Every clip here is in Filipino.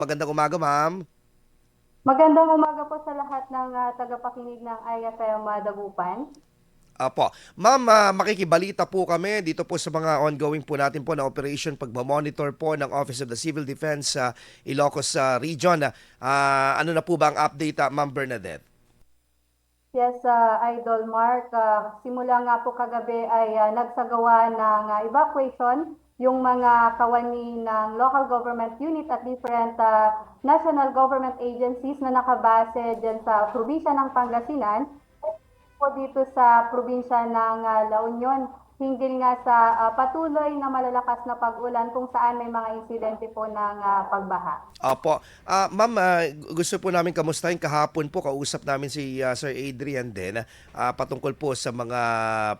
Magandang umaga, ma'am. Magandang umaga po sa lahat ng tagapakinig ng IFM Dagupan. Apo. Ma'am, makikibalita po kami dito po sa mga ongoing po natin po na operation pagmamonitor po ng Office of the Civil Defense sa Ilocos Region. Ano na po ba ang update, Ma'am Bernadette? Yes, Idol Mark, simula nga po kagabi ay nagsagawa ng evacuation yung mga kawani ng local government unit at different national government agencies na nakabase dyan sa probinsya ng Pangasinan po dito sa probinsya ng La Union hinggil nga sa patuloy na malalakas na pag-ulan kung saan may mga insidente po ng pagbaha. Opo. Ma'am, gusto po namin kamustahin kahapon po kausap namin si Sir Adrian din patungkol po sa mga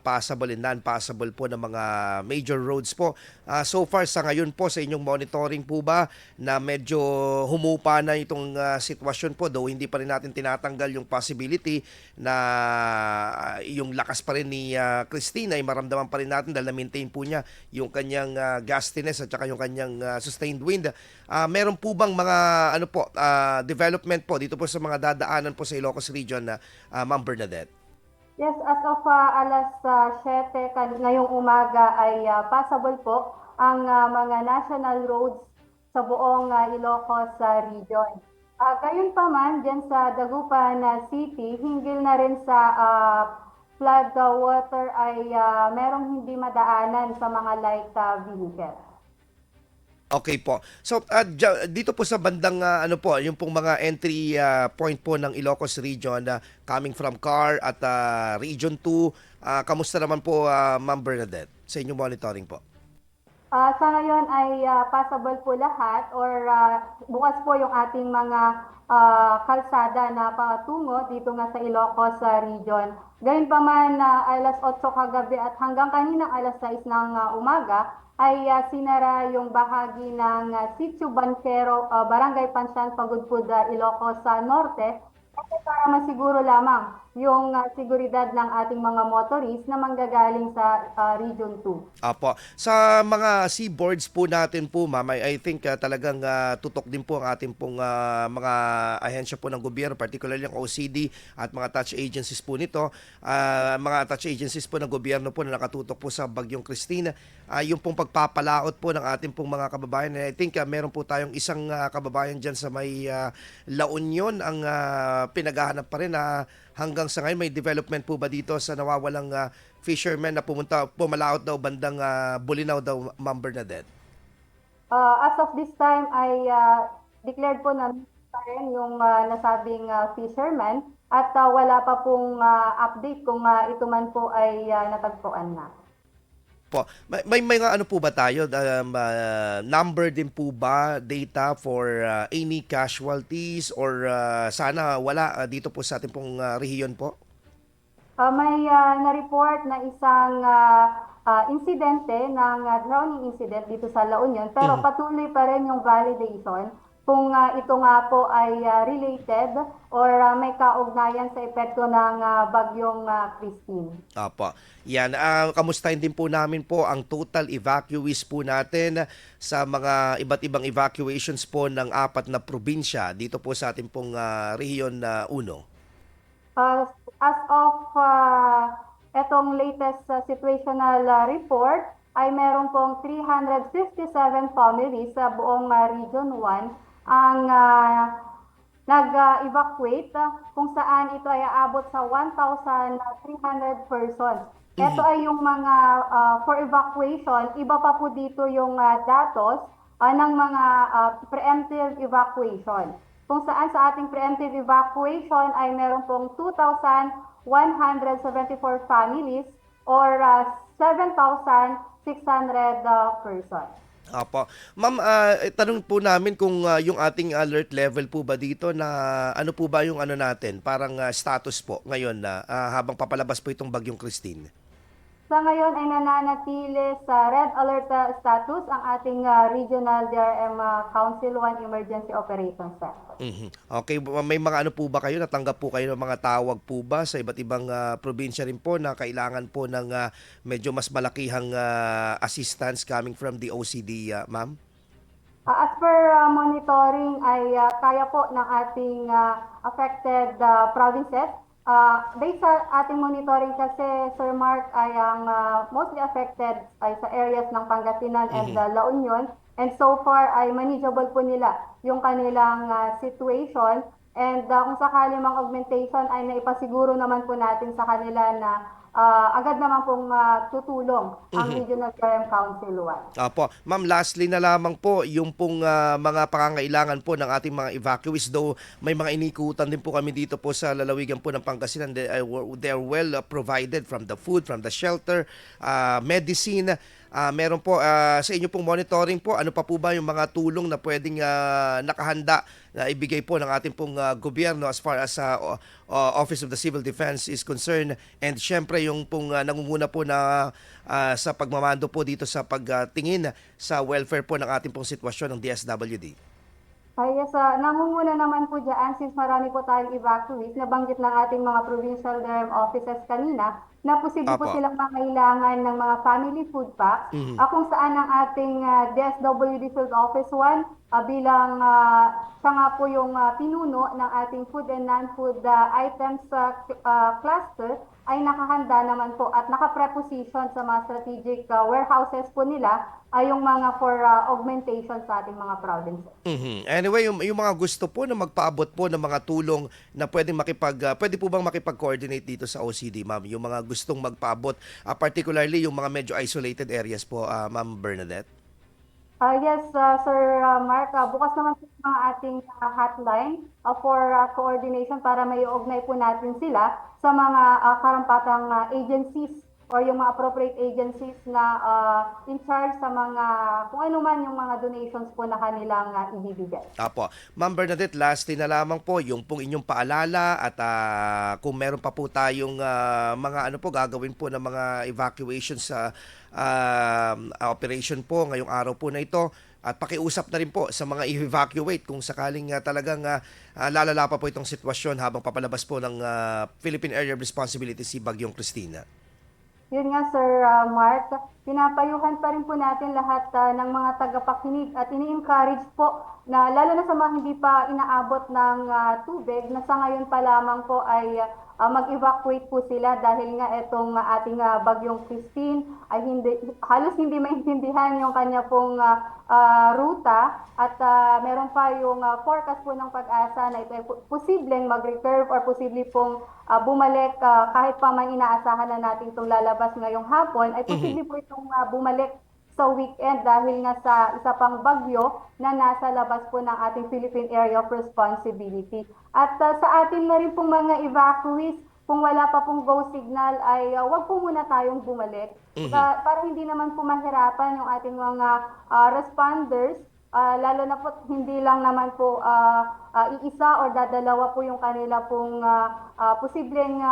passable and non-passable po ng mga major roads po. So far sa ngayon po sa inyong monitoring po ba na medyo humupa na itong sitwasyon po, though hindi pa rin natin tinatanggal yung possibility na yung lakas pa rin ni Christine ay maramdaman pa rin natin dahil na-maintain po niya yung kanyang gustiness at saka yung kanyang sustained wind. Meron po bang mga ano po development po dito po sa mga dadaanan po sa Ilocos Region na Ma'am Bernadette? Yes, as of alas 7 ngayong umaga ay passable po ang mga national roads sa buong Ilocos region. Gayon pa man, dyan sa Dagupan City, hinggil na rin sa flood water ay merong hindi madaanan sa mga light vehicle. Okay po. So dito po sa bandang ano po, yung pong mga entry point po ng Ilocos Region coming from CAR at Region 2, kamusta naman po Ma'am Bernadette sa inyong monitoring po? Sa ngayon ay passable po lahat or bukas po yung ating mga kalsada na patungo dito nga sa Ilocos region. Gayun pa man alas 8 kagabi at hanggang kaninang alas 6 ng umaga ay sinara yung bahagi ng Sitio Banquero, Barangay Pansyan, Pagudpud, Ilocos sa Norte kasi para masiguro lamang yung seguridad ng ating mga motorist na manggagaling sa Region 2. Apo. Sa mga seaboards po natin po, ma'am, I think talagang tutok din po ang ating pong mga ahensya po ng gobyerno, particularly ang OCD at mga touch agencies po nito. Mga touch agencies po ng gobyerno po na nakatutok po sa Bagyong Christine. Yung pong pagpapalaot po ng ating pong mga kababayan. I think meron po tayong isang kababayan dyan sa may La Union ang pinaghahanap pa rin na hanggang sa ngayon may development po ba dito sa nawawalang fishermen na pumalaot daw bandang Bulinaw daw, Ma'am Bernadette? As of this time ay declared po na pa rin yung nasabing fisherman at wala pa pong update kung ito man po ay natagpuan na. Po. May mga ano po ba tayo? Number din po ba data for any casualties or sana wala dito po sa ating pong rehiyon po? May na-report na isang insidente ng drowning incident dito sa La Union pero Mhm. patuloy pa rin yung validation kung ito nga po ay related or may kaugnayan sa epekto ng bagyong Christine. Opo. Yan. Kamustahin din po namin po ang total evacuees po natin sa mga iba't ibang evacuations po ng apat na probinsya dito po sa ating pong rehiyon na uno. Uh, as of etong latest situational report, ay meron pong 357 families sa buong Region 1 ang nag-evacuate kung saan ito ay aabot sa 1,300 persons. Ito Mhm. ay yung mga for evacuation, iba pa po dito yung datos ng mga preemptive evacuation kung saan sa ating preemptive evacuation ay meron pong 2,174 families or 7,600 persons. Opo. Ma'am, tanong po namin kung yung ating alert level po ba dito na ano po ba yung ano natin, parang status po ngayon na habang papalabas po itong Bagyong Christine. Sa ngayon ay nananatili sa red alert status ang ating Regional DRM Council 1 Emergency Operations Center. Mhm. Okay, may mga ano po ba kayo, natanggap po kayo ng mga tawag po ba sa iba't ibang probinsya rin po na kailangan po ng medyo mas malakihang assistance coming from the OCD, ma'am? As per monitoring ay kaya po ng ating affected provinces. Based sa ating monitoring kasi, Sir Mark, ay ang mostly affected ay sa areas ng Pangasinan and La Union. And so far ay manageable po nila yung kanilang situation. And kung sakali mang augmentation ay naipasiguro naman po natin sa kanila na agad naman pong tutulong ang Regional Crime Council 1. Opo. Ma'am, lastly na lamang po, yung pong mga pangangailangan po ng ating mga evacuees, though may mga inikutan din po kami dito po sa lalawigan po ng Pangasinan. They are well provided from the food, from the shelter, medicine. Meron po sa inyo pong monitoring po, ano pa po ba yung mga tulong na pwedeng nakahanda na ibigay po ng ating pong gobyerno as far as Office of the Civil Defense is concerned, and syempre yung pong nangunguna po na sa pagmamando po dito sa pagtingin sa welfare po ng ating pong sitwasyon ng DSWD. Yes, nangunguna naman po dyan since marami po tayong evacuees, nabanggit ng ating mga provincial DERM offices kanina na posible po Apo. silang makailangan ng mga family food packs, kung saan ang ating DSWD Field Office 1 bilang siya nga po yung pinuno ng ating food and non-food items cluster ay nakahanda naman po at naka-preposition sa mga strategic warehouses po nila ay yung mga for augmentation sa ating mga provinces. Anyway, yung mga gusto po na magpaabot po ng mga tulong na pwede po bang makipag-coordinate dito sa OCD, ma'am? Yung mga gustong magpaabot, particularly yung mga medyo isolated areas po, Ma'am Bernadette? Yes, Sir Mark, bukas naman po ang ating hotline for coordination para may ugnay po natin sila sa mga karampatang agencies or yung mga appropriate agencies na in charge sa mga kung ano man yung mga donations po na kanilang ibibigay. Apo. Ma'am Bernadette, lastly na lamang po, yung pong inyong paalala at kung meron pa po tayong mga ano po gagawin po ng mga evacuation sa operation po ngayong araw po na ito, at pakiusap na rin po sa mga i-evacuate kung sakaling talagang lalala pa po itong sitwasyon habang papalabas po ng Philippine Area of Responsibility si Bagyong Cristina. Yun nga, Sir Mark, pinapayuhan pa rin po natin lahat ng mga tagapakinig at ini-encourage po na lalo na sa mga hindi pa inaabot ng tubig na sa ngayon pa lamang po ay mag-evacuate po sila dahil nga itong ating bagyong Christine ay halos hindi maintindihan yung kanya pong ruta at meron pa yung forecast po ng pag-asa na ito ay posibleng mag-recurve or posible pong bumalik kahit pa man inaasahan na natin itong lalabas ngayong hapon ay posible po itong bumalik sa weekend dahil nga sa isa pang bagyo na nasa labas po ng ating Philippine Area of Responsibility. At sa atin na rin pong mga evacuees, kung wala pa pong go signal ay wag po muna tayong bumalik para hindi naman po mahirapan yung ating mga responders. Lalo na po hindi lang naman po iisa or dadalawa po yung kanila pong posibleng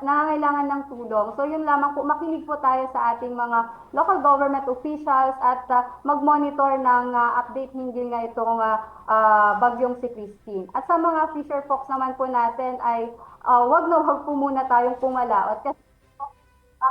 nangangailangan ng tulong. So yun lamang po, makinig po tayo sa ating mga local government officials at mag-monitor ng update hindi nga itong bagyong si Christine. At sa mga fisher folks naman po natin ay wag po muna tayong pumalaot kasi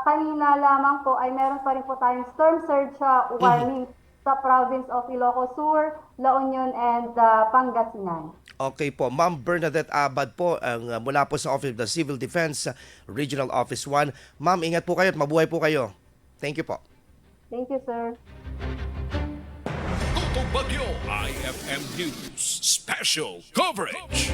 kanina lamang po ay meron pa rin po tayong storm surge warning sa province of Ilocos Sur, La Union, and Pangasinan. Okay po. Ma'am Bernadette Abad po, ang mula po sa Office of the Civil Defense, Regional Office 1. Ma'am, ingat po kayo at mabuhay po kayo. Thank you po. Thank you, sir. Tutok Bagyo IFM News Special Coverage.